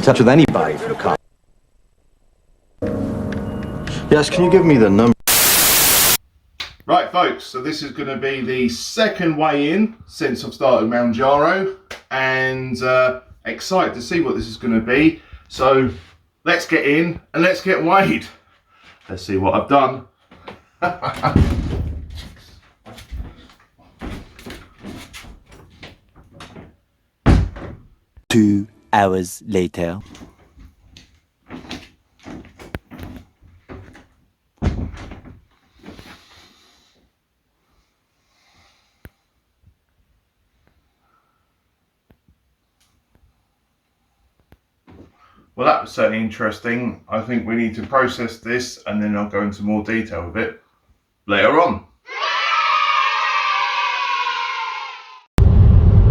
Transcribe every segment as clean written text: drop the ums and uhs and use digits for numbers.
in touch with anybody from college. Yes, can you give me the number? Right, folks, so this is going to be the second weigh-in since I've started Mounjaro, and excited to see what this is going to be. So let's get in and let's get weighed. Let's see what I've done. 2 hours later. Well, that was certainly interesting. I think we need to process this and then I'll go into more detail with it later on.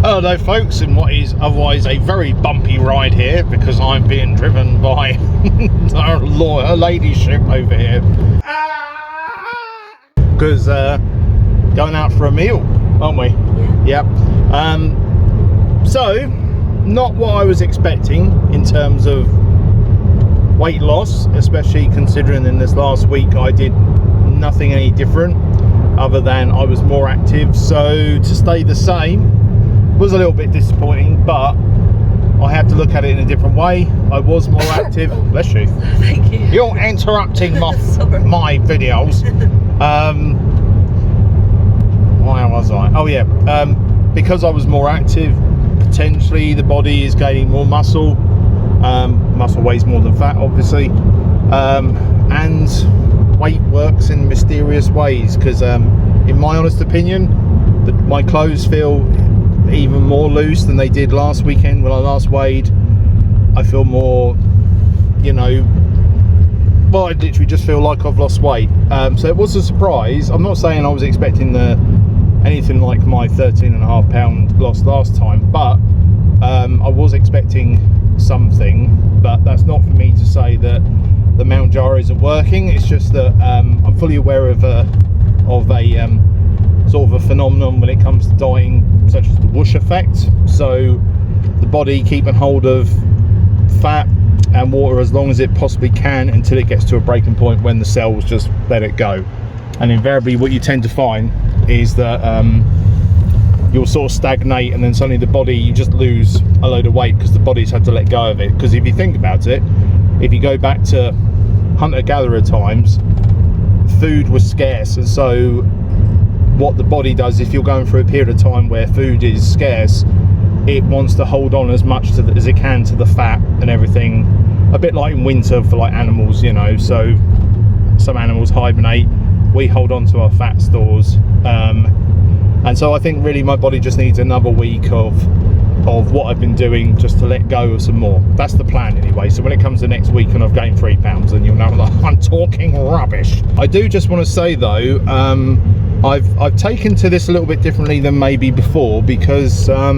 Hello folks, in what is otherwise a very bumpy ride here because I'm being driven by a ladyship over here. Because going out for a meal, aren't we? Yeah. Yep. So, not what I was expecting in terms of weight loss, especially considering in this last week I did nothing any different other than I was more active. So to stay the same was a little bit disappointing, but I have to look at it in a different way. I was more active. Bless you. Thank you. You're interrupting my videos. Where was I? Oh yeah, because I was more active, potentially the body is gaining more muscle. Muscle weighs more than fat, obviously, and weight works in mysterious ways, because in my honest opinion, my clothes feel even more loose than they did last weekend when I last weighed. I feel more, you know, well, I literally just feel like I've lost weight. So it was a surprise. I'm not saying I was expecting anything like my 13.5 pound loss last time, but I was expecting something. But that's not for me to say that the Mounjaro isn't working. It's just that I'm fully aware of a sort of a phenomenon when it comes to dieting, such as the whoosh effect. So the body keeping hold of fat and water as long as it possibly can until it gets to a breaking point when the cells just let it go. And invariably what you tend to find is that you'll sort of stagnate, and then suddenly the body, you just lose a load of weight because the body's had to let go of it. Because if you think about it, if you go back to hunter-gatherer times, food was scarce, and so what the body does, if you're going through a period of time where food is scarce, it wants to hold on as much as it can to the fat and everything, a bit like in winter for like animals, you know. So some animals hibernate, we hold on to our fat stores, and so I think really my body just needs another week of what I've been doing just to let go of some more. That's the plan anyway. So when it comes to next week and I've gained 3 pounds, then you'll know that I'm talking rubbish. I do just want to say though, I've taken to this a little bit differently than maybe before, because a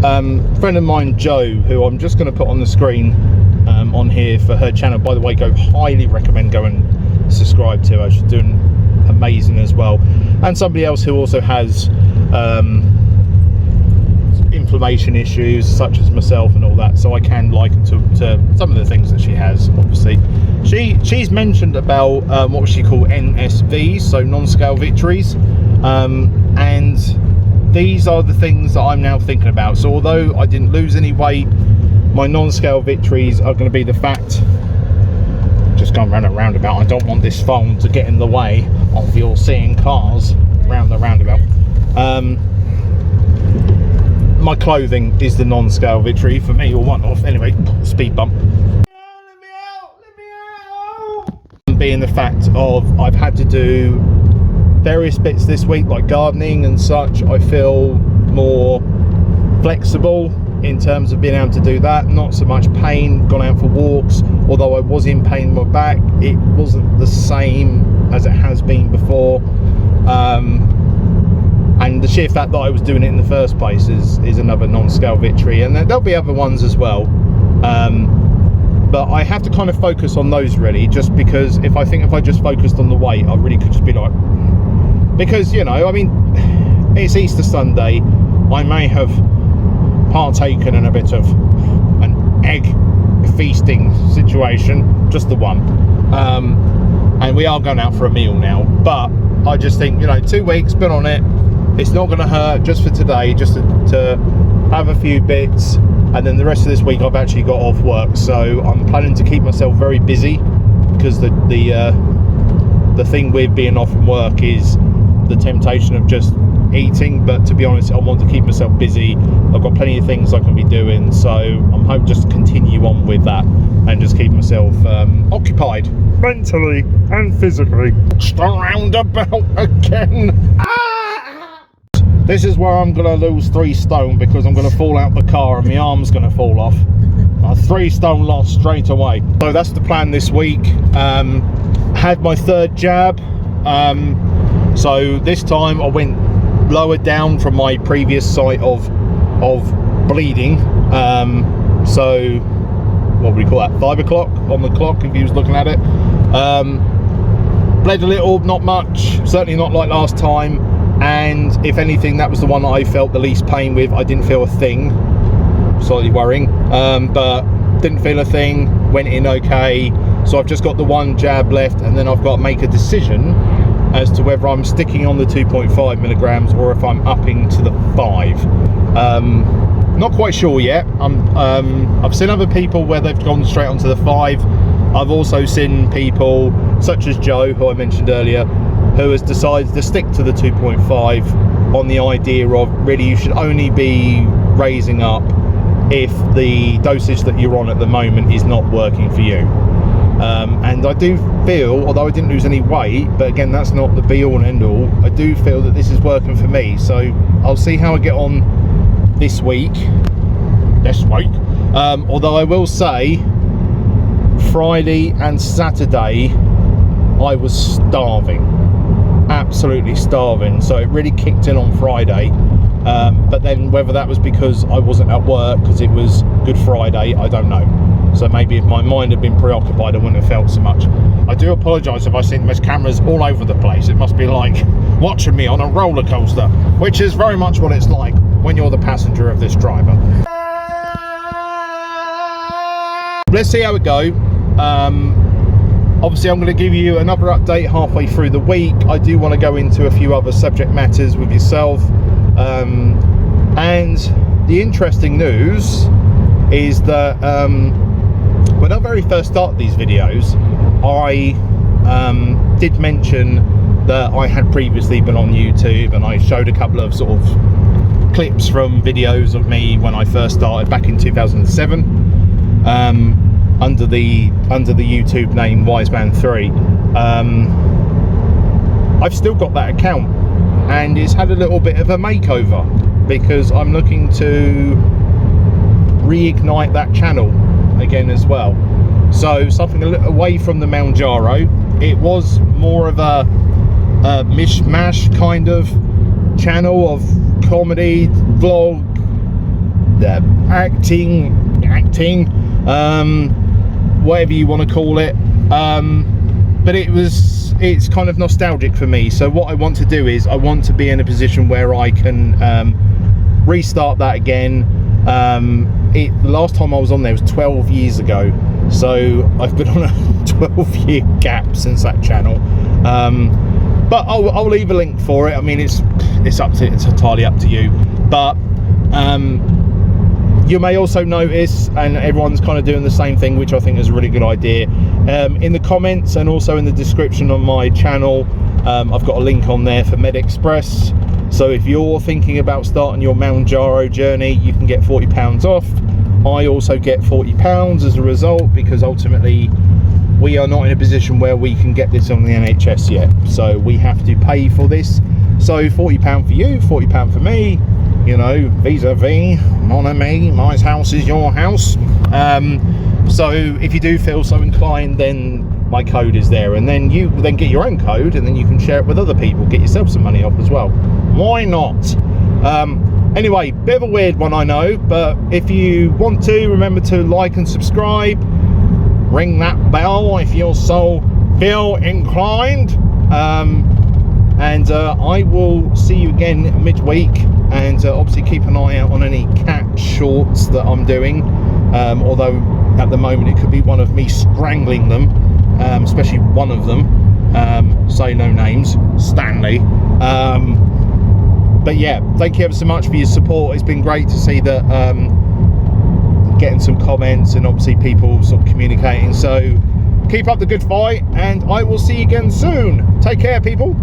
friend of mine, Jo, who I'm just going to put on the screen on here for her channel, by the way, highly recommend go and subscribe to her. She's doing amazing as well. And somebody else who also has inflammation issues such as myself and all that, so I can liken to some of the things that she has. Obviously she's mentioned about what she call NSVs, so Non Scale Victories, and these are the things that I'm now thinking about. So although I didn't lose any weight, my Non Scale Victories are going to be the fact. Just going round a roundabout, I don't want this phone to get in the way of your seeing cars round the roundabout. My clothing is the Non Scale Victory for me, or one off. Anyway, speed bump. Let me out! Being the fact of I've had to do various bits this week, like gardening and such, I feel more flexible in terms of being able to do that. Not so much pain, gone out for walks, although I was in pain in my back. It wasn't the same as it has been before. And the sheer fact that I was doing it in the first place is another non-scale victory, and there'll be other ones as well, but I have to kind of focus on those really, just because if I just focused on the weight, I really could just be like, because, you know, I mean, it's Easter Sunday, I may have partaken in a bit of an egg feasting situation, just the one. And we are going out for a meal now, but I just think, you know, 2 weeks, been on it, it's not going to hurt just for today, just to have a few bits, and then the rest of this week I've actually got off work, so I'm planning to keep myself very busy, because the thing with being off from work is the temptation of just eating, but to be honest, I want to keep myself busy. I've got plenty of things I can be doing, so I'm hoping just to continue on with that and just keep myself occupied mentally and physically. Roundabout again. This is where I'm gonna lose 3 stone, because I'm gonna fall out the car and my arm's gonna fall off. 3 stone loss straight away. So that's the plan this week. Had my 3rd jab, so this time I went lower down from my previous site of bleeding. So what would you call that, 5 o'clock on the clock if you was looking at it. Bled a little, not much, certainly not like last time, and if anything that was the one that I felt the least pain with. I didn't feel a thing, slightly worrying, but didn't feel a thing, went in okay. So I've just got the 1 jab left, and then I've got to make a decision as to whether I'm sticking on the 2.5 milligrams or if I'm upping to the 5. Not quite sure yet. I've seen other people where they've gone straight onto the 5. I've also seen people such as Joe, who I mentioned earlier, who has decided to stick to the 2.5 on the idea of really you should only be raising up if the dosage that you're on at the moment is not working for you. And I do feel, although I didn't lose any weight, but again, that's not the be all and end all, I do feel that this is working for me. So I'll see how I get on this week. Although I will say, Friday and Saturday, I was starving, absolutely starving. So it really kicked in on Friday. But then whether that was because I wasn't at work, because it was Good Friday, I don't know. So maybe if my mind had been preoccupied, I wouldn't have felt so much. I do apologise if I see there's cameras all over the place. It must be like watching me on a roller coaster, which is very much what it's like when you're the passenger of this driver. Let's see how it goes. Obviously I'm going to give you another update halfway through the week. I do want to go into a few other subject matters with yourself, and the interesting news is that when I very first started these videos, I did mention that I had previously been on YouTube, and I showed a couple of sort of clips from videos of me when I first started back in 2007, under the YouTube name wisemanthree. I've still got that account, and it's had a little bit of a makeover because I'm looking to reignite that channel again as well. So something a little away from the Mounjaro. It was more of a mishmash kind of channel of comedy, vlog, acting, whatever you want to call it. But it's kind of nostalgic for me. So what I want to do is I want to be in a position where I can restart that again. The last time I was on there was 12 years ago, so I've been on a 12-year gap since that channel. But I'll leave a link for it. I mean, it's entirely up to you. But you may also notice, and everyone's kind of doing the same thing, which I think is a really good idea. In the comments and also in the description on my channel, I've got a link on there for MedExpress. So if you're thinking about starting your Mounjaro journey, you can get £40 off. I also get £40 as a result, because ultimately we are not in a position where we can get this on the NHS yet. So we have to pay for this. So £40 for you, £40 for me, you know, vis-a-vis, mon ami, my house is your house. So if you do feel so inclined, then my code is there, and then you then get your own code, and then you can share it with other people, get yourself some money off as well. Why not? Anyway, bit of a weird one, I know, but if you want to, remember to like and subscribe, ring that bell if you're so feel inclined, and I will see you again midweek. And obviously keep an eye out on any cat shorts that I'm doing. although at the moment it could be one of me strangling them, especially one of them, say no names, Stanley. But yeah, thank you ever so much for your support. It's been great to see that, getting some comments and obviously people sort of communicating. So keep up the good fight, and I will see you again soon. Take care, people.